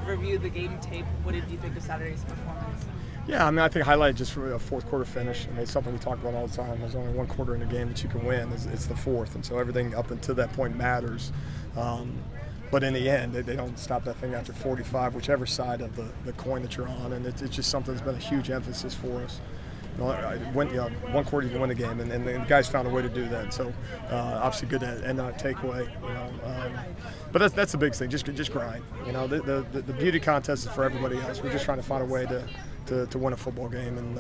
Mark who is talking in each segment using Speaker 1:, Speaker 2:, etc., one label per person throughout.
Speaker 1: review the game tape, what did you think of Saturday's performance?
Speaker 2: Yeah, I mean, I think highlight just for a fourth quarter finish. I mean, it's something we talk about all the time. There's only one quarter in a game that you can win. It's the fourth, and so everything up until that point matters. But in the end, they don't stop that thing after 45, whichever side of the coin that you're on, and it's just something that's been a huge emphasis for us. One quarter you can win the game, and the guys found a way to do that. So obviously good to end on a takeaway. But that's the big thing. Just grind. The beauty contest is for everybody else. We're just trying to find a way to win a football game, and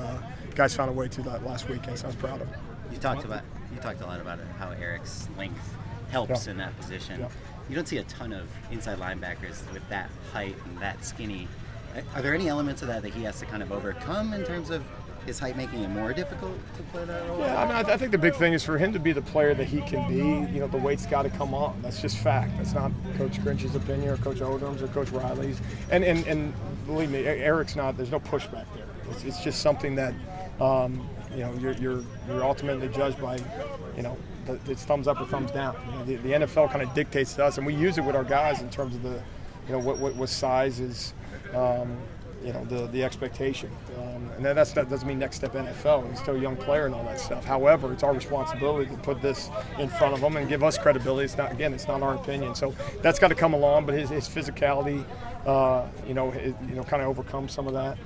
Speaker 2: guys found a way to that last weekend. So I was proud of them.
Speaker 3: You talked a lot about how Eric's length helps in that position.
Speaker 2: Yeah.
Speaker 3: You don't see a ton of inside linebackers with that height and that skinny. Are there any elements of that he has to kind of overcome in terms of his height making it more difficult to play that role?
Speaker 2: Yeah, I mean, I think the big thing is for him to be the player that he can be. The weight's got to come on. That's just fact. That's not Coach Grinch's opinion or Coach Odom's or Coach Riley's. And believe me, Eric's not. There's no pushback there. It's just something that you're ultimately judged by. It's thumbs up or thumbs down. The NFL kind of dictates to us, and we use it with our guys in terms of what size is. The expectation. And that doesn't mean next step NFL. He's still a young player and all that stuff. However, it's our responsibility to put this in front of him and give us credibility. It's not our opinion. So that's got to come along, but his physicality, kind of overcomes some of that.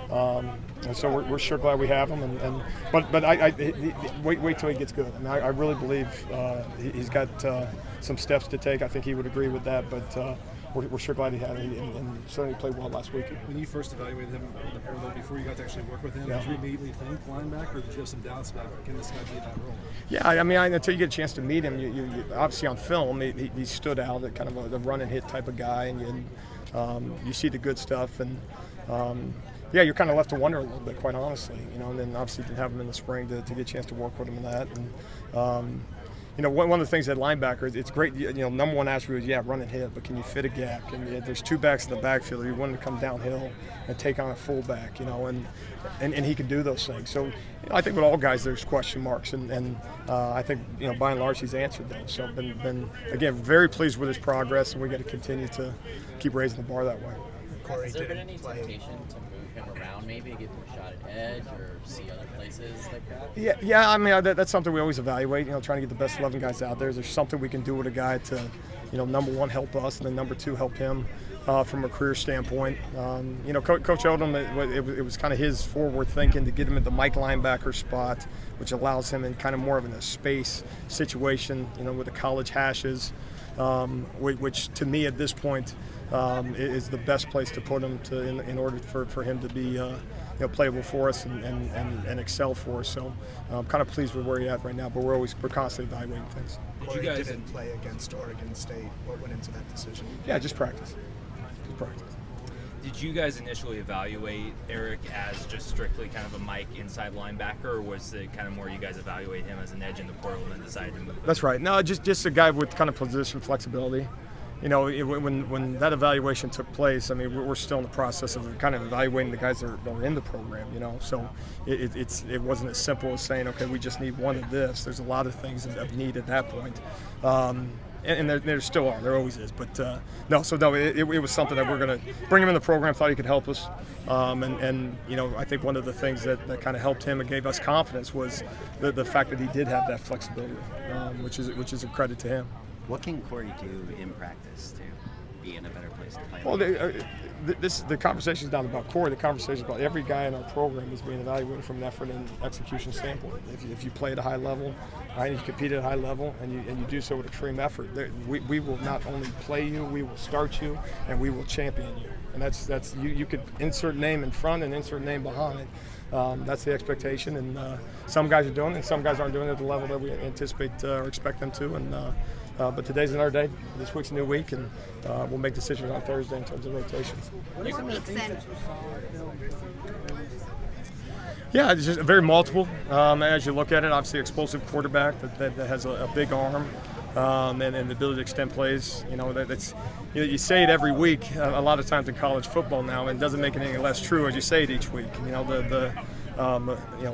Speaker 2: And so we're sure glad we have him. But wait till he gets good. I mean, I really believe he's got some steps to take. I think he would agree with that, but we're sure glad he had it, and certainly played well last week.
Speaker 4: When you first evaluated him in the parallel before you got to actually work with him,
Speaker 2: yeah.
Speaker 4: Did you immediately think linebacker, or did you have some doubts about can this guy be in that role?
Speaker 2: Yeah, I mean, until you get a chance to meet him, you obviously on film he stood out as kind of a run and hit type of guy, and you see the good stuff, and you're kind of left to wonder a little bit, quite honestly, and then obviously didn't have him in the spring to get a chance to work with him in that. And, one of the things at linebacker, it's great, number one attribute is, run and hit, but can you fit a gap? There's two backs in the backfield. You want to come downhill and take on a fullback, and he can do those things. So I think with all guys there's question marks, and I think, by and large he's answered those. So I've been, again, very pleased with his progress, and we got to continue to keep raising the bar that way.
Speaker 5: Has there been any temptation to move him around, maybe get him a shot at edge or see other places like that?
Speaker 2: Yeah. I mean, that's something we always evaluate. Trying to get the best 11 guys out there. Is there something we can do with a guy to, number one, help us, and then number two, help him from a career standpoint. Coach Odom, it was kind of his forward thinking to get him at the Mike linebacker spot, which allows him in kind of more of a space situation, with the college hashes, which to me at this point is the best place to put him in order for him to be playable for us and excel for us. So I'm kind of pleased with where he's at right now, but we're constantly evaluating things.
Speaker 6: You guys didn't play against Oregon State. What went into that decision?
Speaker 2: Yeah, just practice.
Speaker 7: Did you guys initially evaluate Eric as just strictly kind of a Mike inside linebacker, or was it kind of more you guys evaluate him as an edge in the portal and then decided to move him?
Speaker 2: That's right. No, just a guy with kind of position flexibility. When that evaluation took place, I mean, we're still in the process of kind of evaluating the guys that are in the program, So it wasn't as simple as saying, okay, we just need one of this. There's a lot of things of need at that point. And there still are. There always is. But it was something that we're going to bring him in the program, thought he could help us. I think one of the things that kind of helped him and gave us confidence was the fact that he did have that flexibility, which is a credit to him.
Speaker 3: What can Corey do in practice to be in a better place to play?
Speaker 2: Well, the conversation is not about Corey. The conversation is about every guy in our program is being evaluated from an effort and execution standpoint. If you play at a high level, right, and you compete at a high level, and you do so with extreme effort, we will not only play you, we will start you, and we will champion you. And that's you could insert name in front and insert name behind. That's the expectation, and some guys are doing it, and some guys aren't doing it at the level that we anticipate or expect them to. But today's another day. This week's a new week, and we'll make decisions on Thursday in terms of rotations.
Speaker 8: What makes sense?
Speaker 2: Yeah, it's just very multiple. As you look at it, obviously explosive quarterback that has a big arm and the ability to extend plays. You say it every week. A lot of times in college football now, and it doesn't make it any less true as you say it each week. The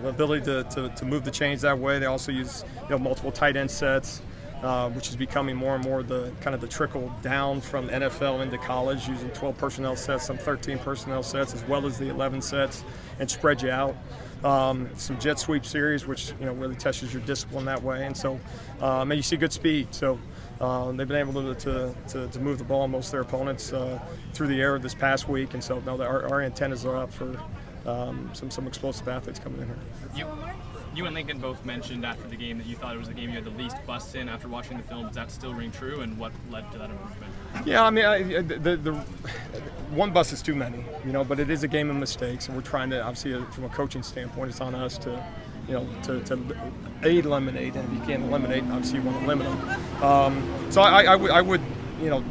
Speaker 2: ability to move the chains that way. They also use multiple tight end sets. which is becoming more and more the kind of the trickle down from NFL into college, using 12 personnel sets, some 13 personnel sets, as well as the 11 sets, and spread you out. Some jet sweep series, which really tests your discipline that way, and so and you see good speed. So they've been able to move the ball on most of their opponents through the air this past week, and so no, our antennas are up for some explosive athletes coming in here.
Speaker 8: You and Lincoln both mentioned after the game that you thought it was the game you had the least busts in. After watching the film, does that still ring true, and what led to that improvement?
Speaker 2: Yeah, I mean, the one bust is too many, but it is a game of mistakes, and we're trying to, obviously, from a coaching standpoint, it's on us to eliminate, and if you can't eliminate, obviously you want to limit them. So I would,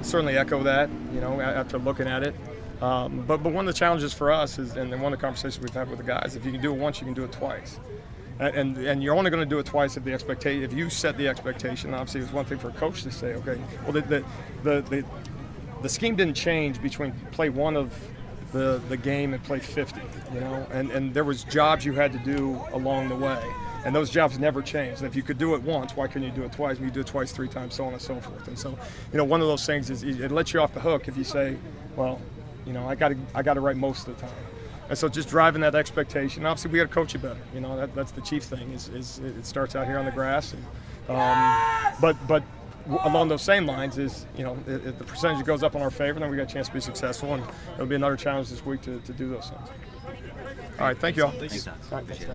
Speaker 2: certainly echo that, after looking at it. But one of the challenges for us is, and one of the conversations we've had with the guys, if you can do it once, you can do it twice. And you're only going to do it twice if you set the expectation. Obviously, it's one thing for a coach to say, okay, well, the scheme didn't change between play one of the game and play 50, and there was jobs you had to do along the way, and those jobs never changed. And if you could do it once, why couldn't you do it twice? When you do it twice, 3 times, so on and so forth. And so, one of those things is it lets you off the hook if you say, well, I got it right most of the time. And so just driving that expectation. Obviously, we got to coach you better. That's the chief thing. Is it starts out here on the grass, and but along those same lines is if the percentage goes up in our favor, then we got a chance to be successful, and it'll be another challenge this week to do those things. All right, thank you all.
Speaker 3: Thanks.
Speaker 2: All right, thanks.